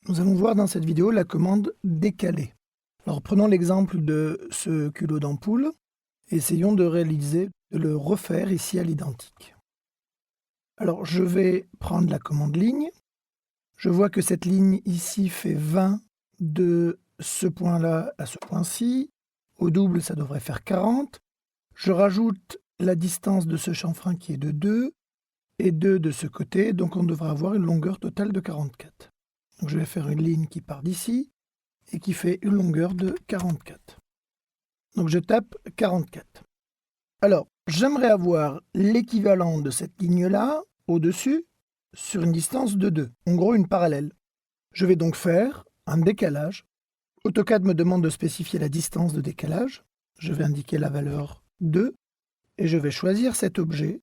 Nous allons voir dans cette vidéo la commande décaler. Alors prenons l'exemple de ce culot d'ampoule et essayons de le refaire ici à l'identique. Alors je vais prendre la commande ligne. Je vois que cette ligne ici fait 20 de ce point-là à ce point-ci. Au double, ça devrait faire 40. Je rajoute la distance de ce chanfrein qui est de 2 et 2 de ce côté, donc on devrait avoir une longueur totale de 44. Donc je vais faire une ligne qui part d'ici et qui fait une longueur de 44. Donc je tape 44. Alors, j'aimerais avoir l'équivalent de cette ligne-là au-dessus sur une distance de 2, en gros une parallèle. Je vais donc faire un décalage. AutoCAD me demande de spécifier la distance de décalage. Je vais indiquer la valeur 2 et je vais choisir cet objet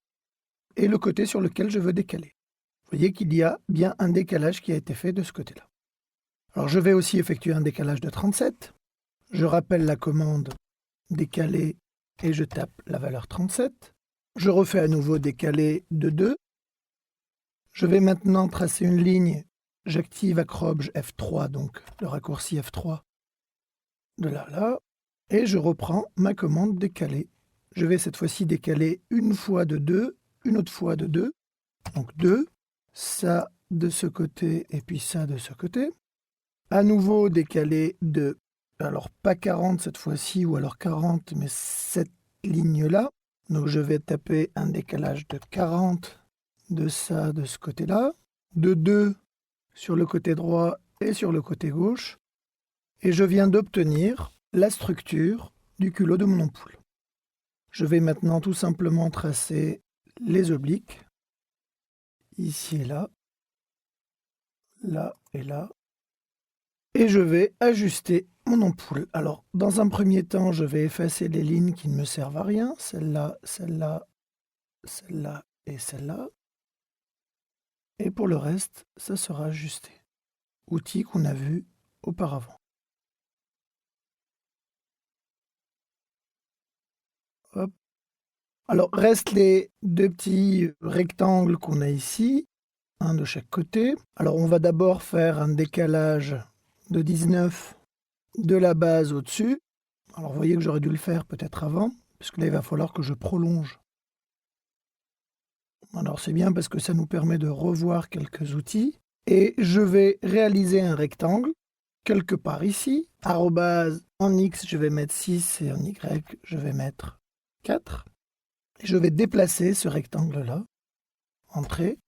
et le côté sur lequel je veux décaler. Vous voyez qu'il y a bien un décalage qui a été fait de ce côté-là. Alors je vais aussi effectuer un décalage de 37. Je rappelle la commande décaler et je tape la valeur 37. Je refais à nouveau décaler de 2. Je vais maintenant tracer une ligne. J'active Acrobge F3, donc le raccourci F3 de là à là. Et je reprends ma commande décaler. Je vais cette fois-ci décaler une fois de 2, une autre fois de 2. Donc 2, ça de ce côté et puis ça de ce côté. À nouveau décaler de, alors pas 40 cette fois-ci, ou alors 40, mais cette ligne-là. Donc je vais taper un décalage de 40 de ça de ce côté-là, de 2 sur le côté droit et sur le côté gauche. Et je viens d'obtenir la structure du culot de mon ampoule. Je vais maintenant tout simplement tracer les obliques, ici et là et là. Et je vais ajuster mon ampoule. Alors, dans un premier temps, je vais effacer les lignes qui ne me servent à rien. Celle-là, celle-là, celle-là et celle-là. Et pour le reste, ça sera ajusté. Outil qu'on a vu auparavant. Hop. Alors, restent les deux petits rectangles qu'on a ici, un de chaque côté. Alors, on va d'abord faire un décalage de 19 de la base au-dessus. Alors, vous voyez que j'aurais dû le faire peut-être avant, puisque là, il va falloir que je prolonge. Alors, c'est bien parce que ça nous permet de revoir quelques outils. Et je vais réaliser un rectangle quelque part ici. Arrobase, en X, je vais mettre 6 et en Y, je vais mettre 4. Et je vais déplacer ce rectangle-là. Entrée.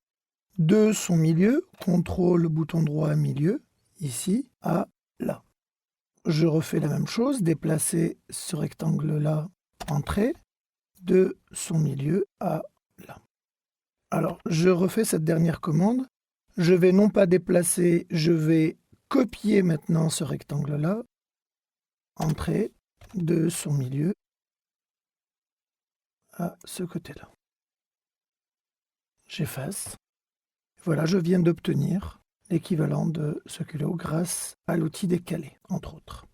De son milieu, CTRL, bouton droit, milieu, ici, à là. Je refais la même chose, déplacer ce rectangle-là, entrée, de son milieu à là. Alors, je refais cette dernière commande. Je vais non pas déplacer, je vais copier maintenant ce rectangle-là, entrée, de son milieu à ce côté-là. J'efface. Voilà, je viens d'obtenir l'équivalent de ce culot grâce à l'outil décalé, entre autres.